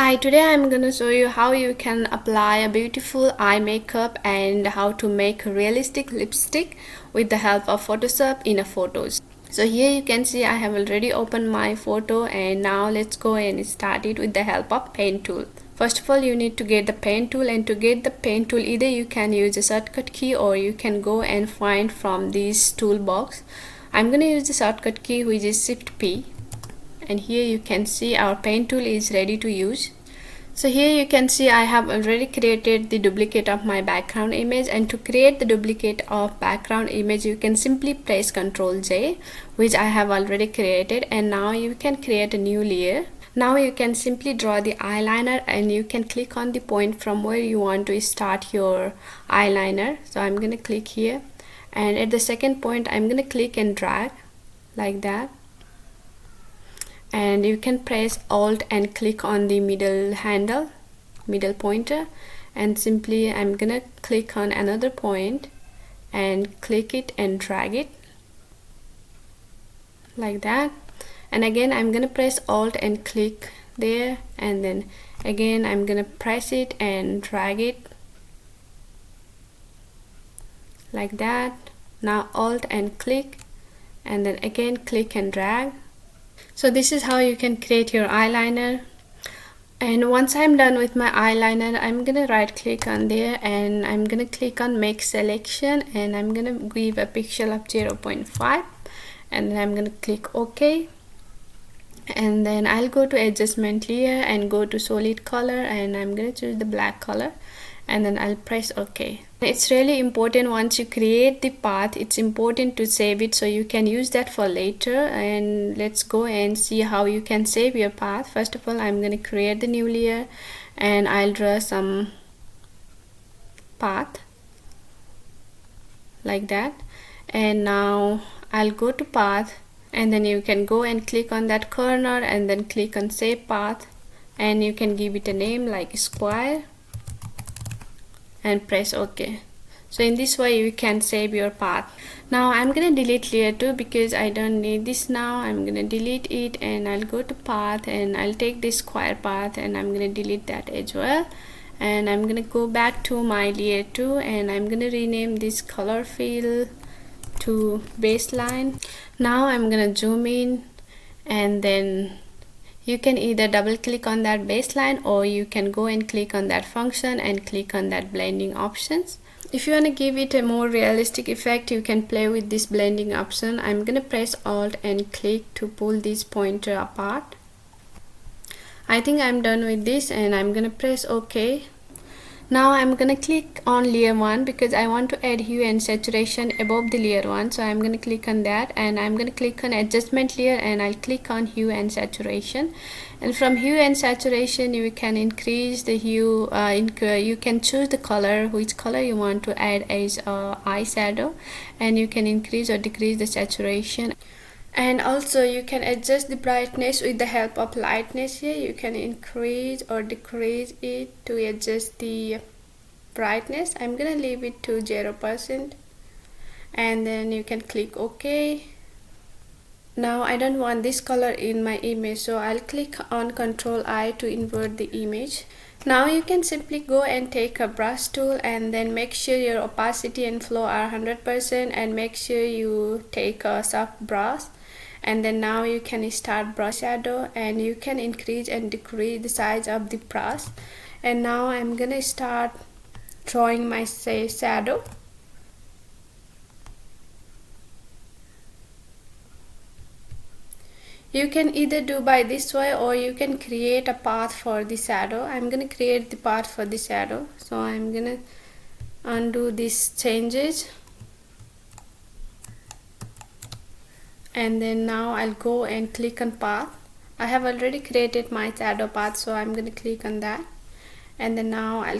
Hi, today I'm gonna show you how you can apply a beautiful eye makeup and how to make a realistic lipstick with the help of Photoshop in a photos. So here you can see I have already opened my photo, and now let's go and start it with the help of pen tool. First of all, you need to get the pen tool, and to get the pen tool either you can use a shortcut key or you can go and find from this toolbox. I'm gonna use the shortcut key, which is Shift P. And here you can see our pen tool is ready to use. So here you can see I have already created the duplicate of my background image, and to create the duplicate of background image you can simply press Ctrl J, which I have already created, and now you can create a new layer. Now you can simply draw the eyeliner, and you can click on the point from where you want to start your eyeliner. So I'm gonna click here, and at the second point I'm gonna click and drag like that, and you can press Alt and click on the middle pointer, and simply I'm gonna click on another point and click it and drag it like that, and again I'm gonna press Alt and click there, and then again I'm gonna press it and drag it like that. Now Alt and click, and then again click and drag. So this is how you can create your eyeliner. And once I'm done with my eyeliner, I'm gonna right click on there, and I'm gonna click on make selection, and I'm gonna give a pixel of 0.5, and then I'm gonna click OK, and then I'll go to adjustment layer and go to solid color, and I'm gonna choose the black color, and then I'll press OK. It's really important, once you create the path, it's important to save it so you can use that for later. And let's go and see how you can save your path. First of all, I'm going to create the new layer, and I'll draw some path like that, and now I'll go to path, and then you can go and click on that corner and then click on save path, and you can give it a name like square and press OK. So in this way you can save your path. Now I'm gonna delete layer 2 because I don't need this now. I'm gonna delete it, and I'll go to path, and I'll take this square path, and I'm gonna delete that as well, and I'm gonna go back to my layer 2, and I'm gonna rename this color fill to baseline. Now I'm gonna zoom in, and then you can either double click on that baseline, or you can go and click on that function and click on that blending options. If you want to give it a more realistic effect, you can play with this blending option. I'm gonna press Alt and click to pull this pointer apart. I think I'm done with this, and I'm gonna press OK. Now I'm gonna click on layer 1 because I want to add hue and saturation above the layer 1. So I'm gonna click on that, and I'm gonna click on adjustment layer, and I'll click on hue and saturation. And from hue and saturation you can increase the hue, you can choose the color, which color you want to add as eyeshadow, and you can increase or decrease the saturation. And also you can adjust the brightness with the help of lightness. Here you can increase or decrease it to adjust the brightness. I'm gonna leave it to 0%, and then you can click OK. Now I don't want this color in my image, so I'll click on Ctrl I to invert the image. Now you can simply go and take a brush tool, and then make sure your opacity and flow are 100%, and make sure you take a soft brush, and then now you can start brush shadow, and you can increase and decrease the size of the brush. And now I'm gonna start drawing my shadow. You can either do by this way, or you can create a path for the shadow. I'm gonna create the path for the shadow, so I'm gonna undo these changes, and then now I'll go and click on path. I have already created my shadow path, so I'm gonna click on that, and then now I'll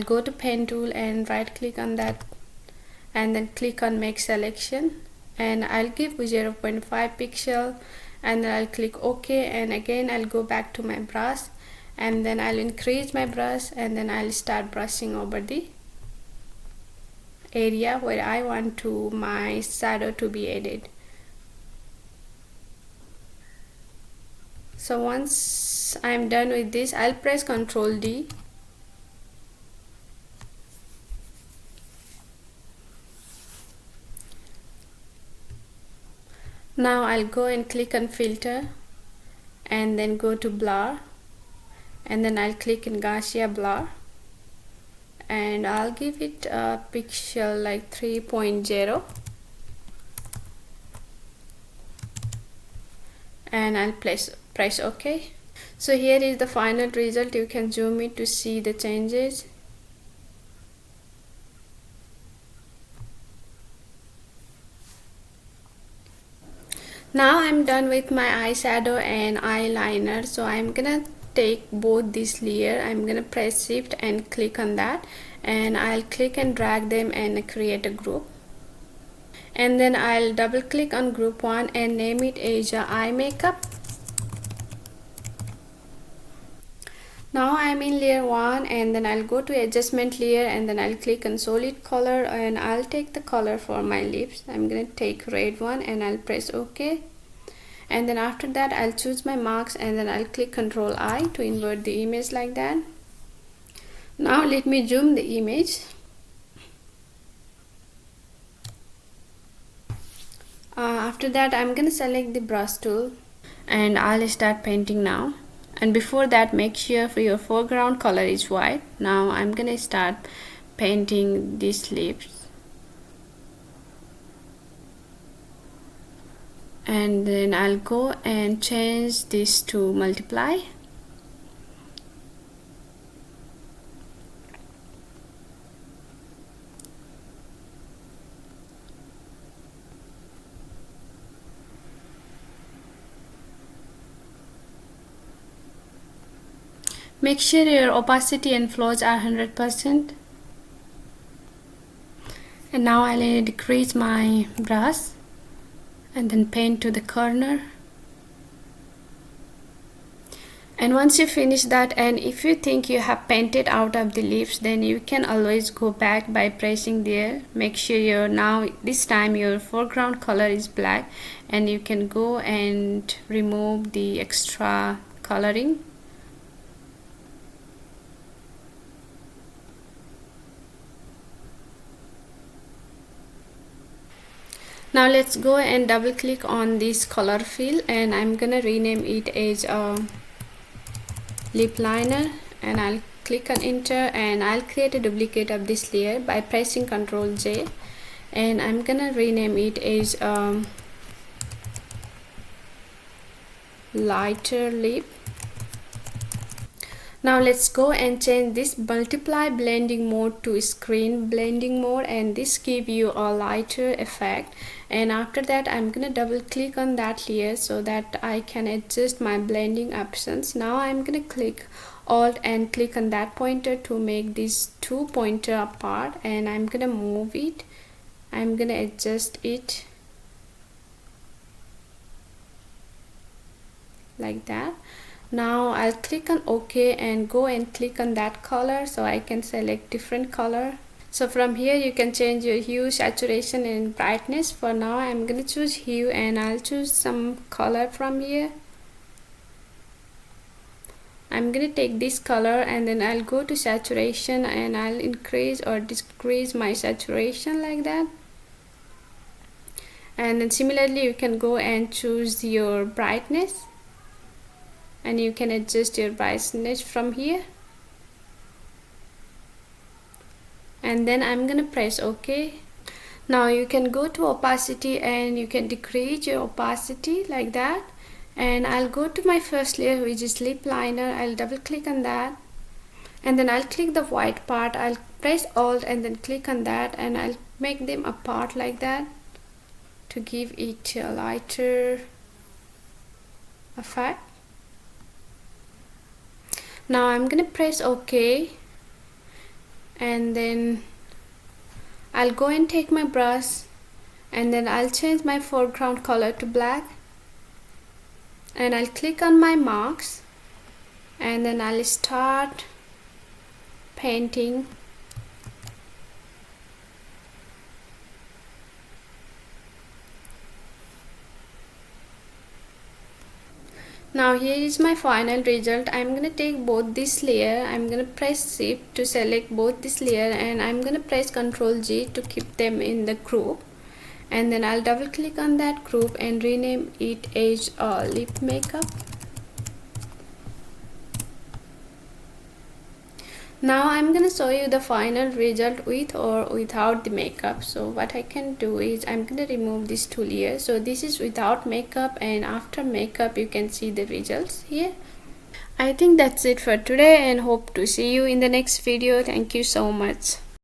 go to pen tool and right click on that, and then click on make selection, and I'll give 0.5 pixel, and then I'll click OK, and again I'll go back to my brush, and then I'll increase my brush, and then I'll start brushing over the area where I want to my shadow to be added. So once I'm done with this, I'll press Ctrl D. Now I'll go and click on filter and then go to blur, and then I'll click in Gaussian blur, and I'll give it a pixel like 3.0, and I'll press OK. So here is the final result. You can zoom it to see the changes. Now I'm done with my eyeshadow and eyeliner, so I'm gonna take both this layer. I'm gonna press shift and click on that, and I'll click and drag them and create a group, and then I'll double click on group 1 and name it as eye makeup. Now I'm in layer 1, and then I'll go to adjustment layer, and then I'll click on solid color, and I'll take the color for my lips. I'm gonna take red one, and I'll press OK. And then after that I'll choose my marks, and then I'll click Ctrl I to invert the image like that. Now let me zoom the image. After that I'm gonna select the brush tool, and I'll start painting now. And before that, make sure your foreground color is white. Now I'm gonna start painting these lips, and then I'll go and change this to multiply. Make sure your opacity and flows are 100%. And now I'll decrease my brush and then paint to the corner. And once you finish that, and if you think you have painted out of the lips, then you can always go back by pressing there. Make sure this time your foreground color is black, and you can go and remove the extra coloring. Now let's go and double click on this color fill, and I'm gonna rename it as lip liner, and I'll click on enter, and I'll create a duplicate of this layer by pressing Ctrl J, and I'm gonna rename it as lighter lip. Now let's go and change this multiply blending mode to screen blending mode, and this give you a lighter effect. And after that I'm gonna double click on that layer so that I can adjust my blending options. Now I'm gonna click alt and click on that pointer to make these two pointer apart, and I'm gonna move it. I'm gonna adjust it like that. Now I'll click on OK and go and click on that color so I can select different color. So from here you can change your hue, saturation and brightness. For now I'm gonna choose hue, and I'll choose some color from here. I'm gonna take this color, and then I'll go to saturation, and I'll increase or decrease my saturation like that. And then similarly you can go and choose your brightness, and you can adjust your brightness from here. And then I'm gonna press OK. Now you can go to opacity, and you can decrease your opacity like that. And I'll go to my first layer, which is lip liner. I'll double click on that, and then I'll click the white part. I'll press alt and then click on that, and I'll make them apart like that to give it a lighter effect. Now I'm gonna press OK, and then I'll go and take my brush, and then I'll change my foreground color to black, and I'll click on my marks, and then I'll start painting. Now here is my final result. I'm gonna take both this layer, I'm gonna press shift to select both this layer, and I'm gonna press Ctrl G to keep them in the group, and then I'll double click on that group and rename it as lip makeup. Now I'm gonna show you the final result with or without the makeup. So what I can do is I'm gonna remove this tool here. So this is without makeup, and after makeup you can see the results here. I think that's it for today, and hope to see you in the next video. Thank you so much.